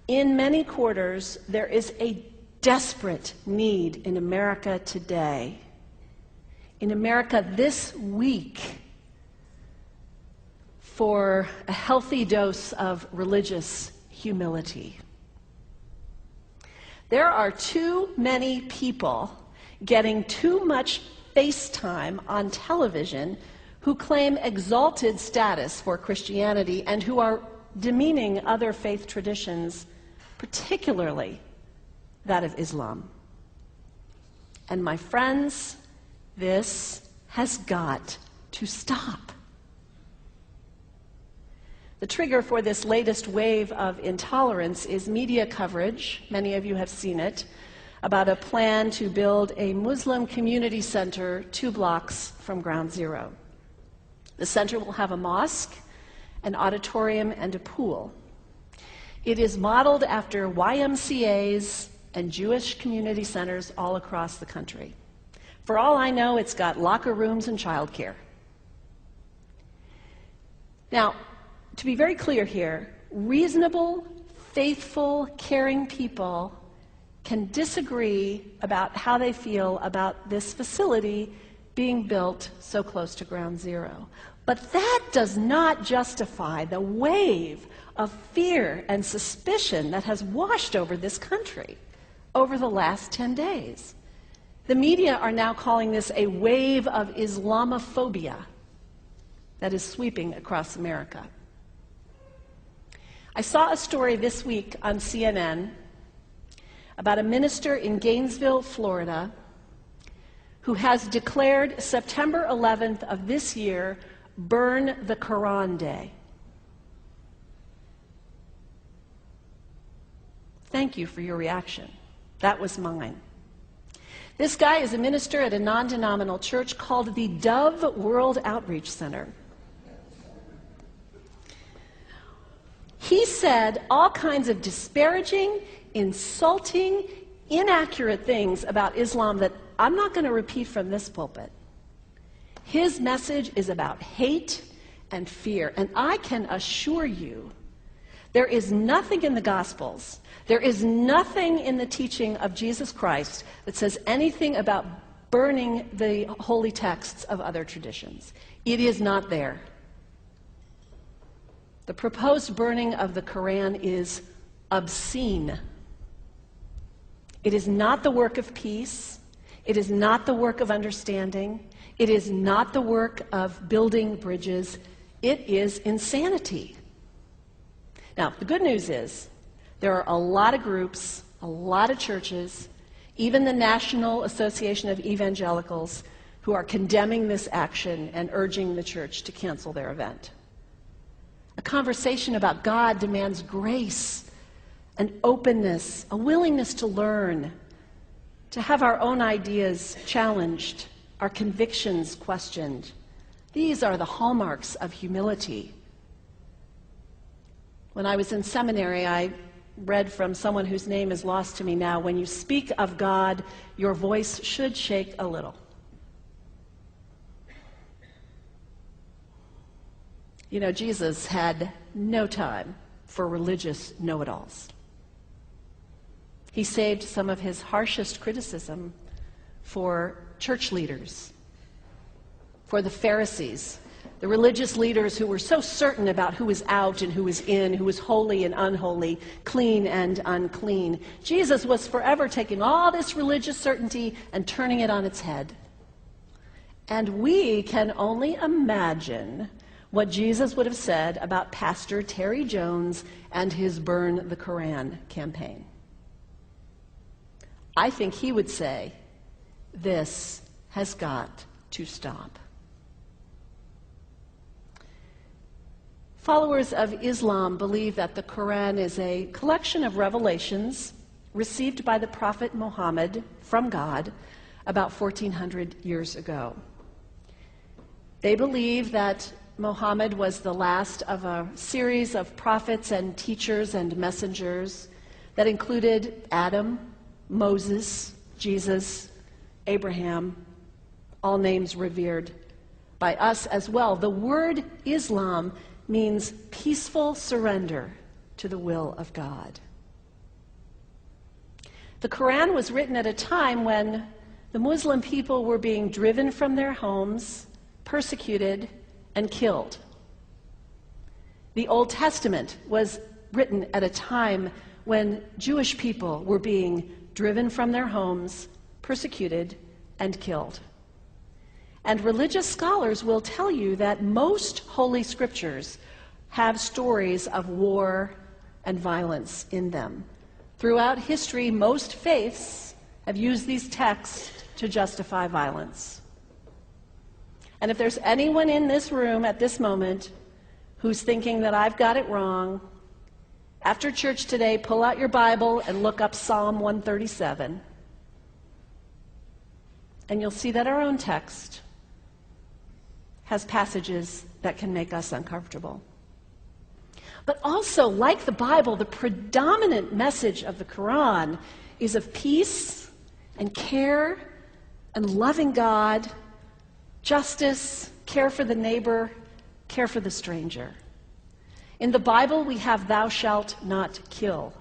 In many quarters, there is a desperate need in America today, in America this week, for a healthy dose of religious humility. There are too many people getting too much face time on television who claim exalted status for Christianity and who are demeaning other faith traditions, particularly that of Islam. And my friends, this has got to stop. The trigger for this latest wave of intolerance is media coverage, many of you have seen it, about a plan to build a Muslim community center 2 blocks from Ground Zero. The center will have a mosque, an auditorium, and a pool. It is modeled after YMCAs and Jewish community centers all across the country. For all I know, it's got locker rooms and childcare. Now, to be very clear here, reasonable, faithful, caring people can disagree about how they feel about this facility being built so close to Ground Zero. But that does not justify the wave of fear and suspicion that has washed over this country over the last 10 days. The media are now calling this a wave of Islamophobia that is sweeping across America. I saw a story this week on CNN about a minister in Gainesville, Florida, who has declared September 11th of this year Burn the Quran Day. Thank you for your reaction. That was mine. This guy is a minister at a non-denominational church called the Dove World Outreach Center. He said all kinds of disparaging, insulting, inaccurate things about Islam that I'm not going to repeat from this pulpit. His message is about hate and fear, and I can assure you there is nothing in the Gospels, there is nothing in the teaching of Jesus Christ that says anything about burning the holy texts of other traditions. It is not there. The proposed burning of the Quran is obscene. It is not the work of peace. It is not the work of understanding. It is not the work of building bridges. It is insanity. Now, the good news is there are a lot of groups, a lot of churches, even the National Association of Evangelicals, who are condemning this action and urging the church to cancel their event. A conversation about God demands grace and openness, a willingness to learn, to have our own ideas challenged, our convictions questioned. These are the hallmarks of humility. When I was in seminary, I read from someone whose name is lost to me now, when you speak of God, your voice should shake a little. You know, Jesus had no time for religious know-it-alls. He saved some of his harshest criticism for church leaders, for the Pharisees, the religious leaders who were so certain about who was out and who was in, who was holy and unholy, clean and unclean. Jesus was forever taking all this religious certainty and turning it on its head. And we can only imagine what Jesus would have said about Pastor Terry Jones and his Burn the Quran campaign. I think he would say, this has got to stop. Followers of Islam believe that the Quran is a collection of revelations received by the Prophet Muhammad from God about 1400 years ago. They believe that Muhammad was the last of a series of prophets and teachers and messengers that included Adam, Moses, Jesus, Abraham, all names revered by us as well. The word Islam means peaceful surrender to the will of God. The Quran was written at a time when the Muslim people were being driven from their homes, persecuted, and killed. The Old Testament was written at a time when Jewish people were being driven from their homes, persecuted, and killed. And religious scholars will tell you that most Holy Scriptures have stories of war and violence in them. Throughout history, most faiths have used these texts to justify violence. And if there's anyone in this room at this moment who's thinking that I've got it wrong, after church today, pull out your Bible and look up Psalm 137. And you'll see that our own text has passages that can make us uncomfortable. But also, like the Bible, the predominant message of the Quran is of peace and care and loving God, justice, care for the neighbor, care for the stranger. In the Bible, we have thou shalt not kill.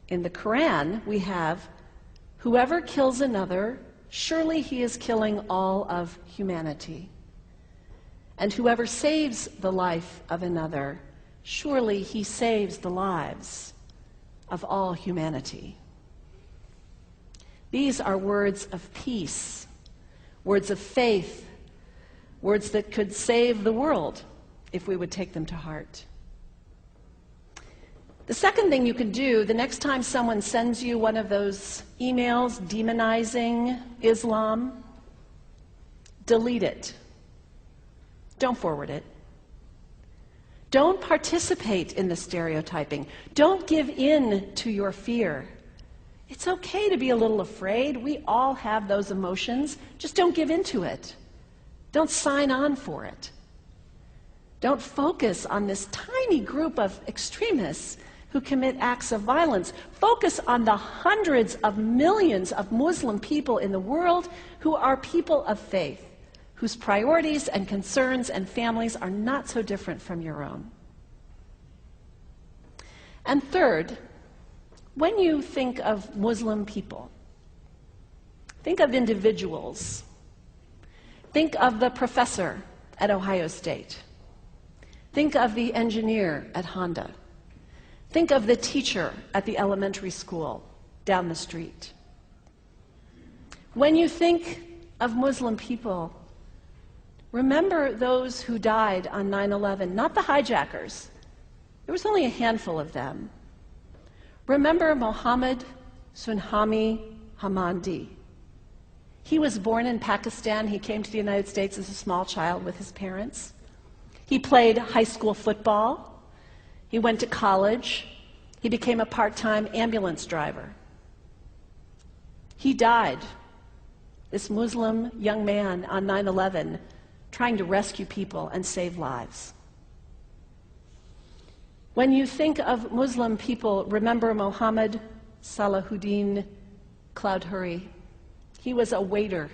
In the Quran, we have whoever kills another, surely he is killing all of humanity. And whoever saves the life of another, surely he saves the lives of all humanity. These are words of peace, words of faith, words that could save the world if we would take them to heart. The second thing you can do the next time someone sends you one of those emails demonizing Islam, delete it. Don't forward it. Don't participate in the stereotyping. Don't give in to your fear. It's okay to be a little afraid. We all have those emotions. Just don't give in to it. Don't sign on for it. Don't focus on this tiny group of extremists who commit acts of violence. Focus on the hundreds of millions of Muslim people in the world who are people of faith, whose priorities and concerns and families are not so different from your own. And third, when you think of Muslim people, think of individuals. Think of the professor at Ohio State. Think of the engineer at Honda. Think of the teacher at the elementary school down the street. When you think of Muslim people, remember those who died on 9/11, not the hijackers. There was only a handful of them. Remember Mohammed Sunhami Hamandi. He was born in Pakistan. He came to the United States as a small child with his parents. He played high school football. He went to college. He became a part-time ambulance driver. He died, this Muslim young man, on 9/11, trying to rescue people and save lives. When you think of Muslim people, remember Mohammed Salahuddin Cloudhurry. He was a waiter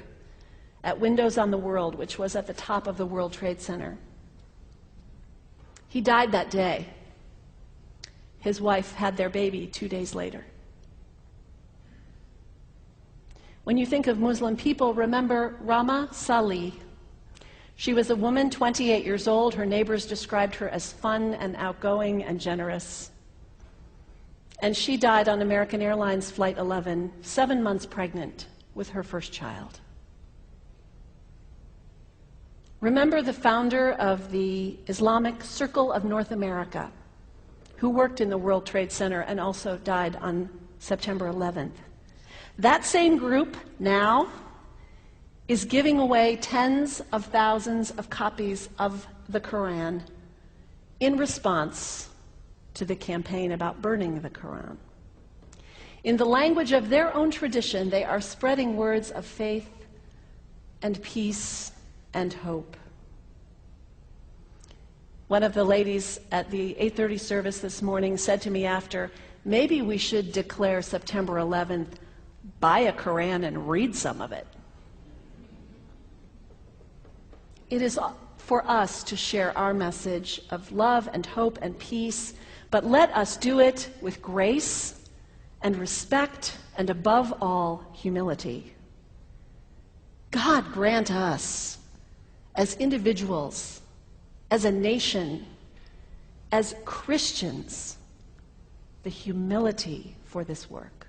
at Windows on the World, which was at the top of the World Trade Center. He died that day. His wife had their baby 2 days later. When you think of Muslim people, remember Rama Salih. She was a woman, 28 years old. Her neighbors described her as fun and outgoing and generous. And she died on American Airlines Flight 11, 7 months pregnant with her first child. Remember the founder of the Islamic Circle of North America, who worked in the World Trade Center and also died on September 11th. That same group now is giving away tens of thousands of copies of the Quran in response to the campaign about burning the Quran. In the language of their own tradition, they are spreading words of faith and peace and hope. One of the ladies at the 8:30 service this morning said to me after, maybe we should declare September 11th, buy a Quran and read some of it. It is for us to share our message of love and hope and peace, but let us do it with grace and respect, and above all, humility. God grant us, as individuals, as a nation, as Christians, the humility for this work.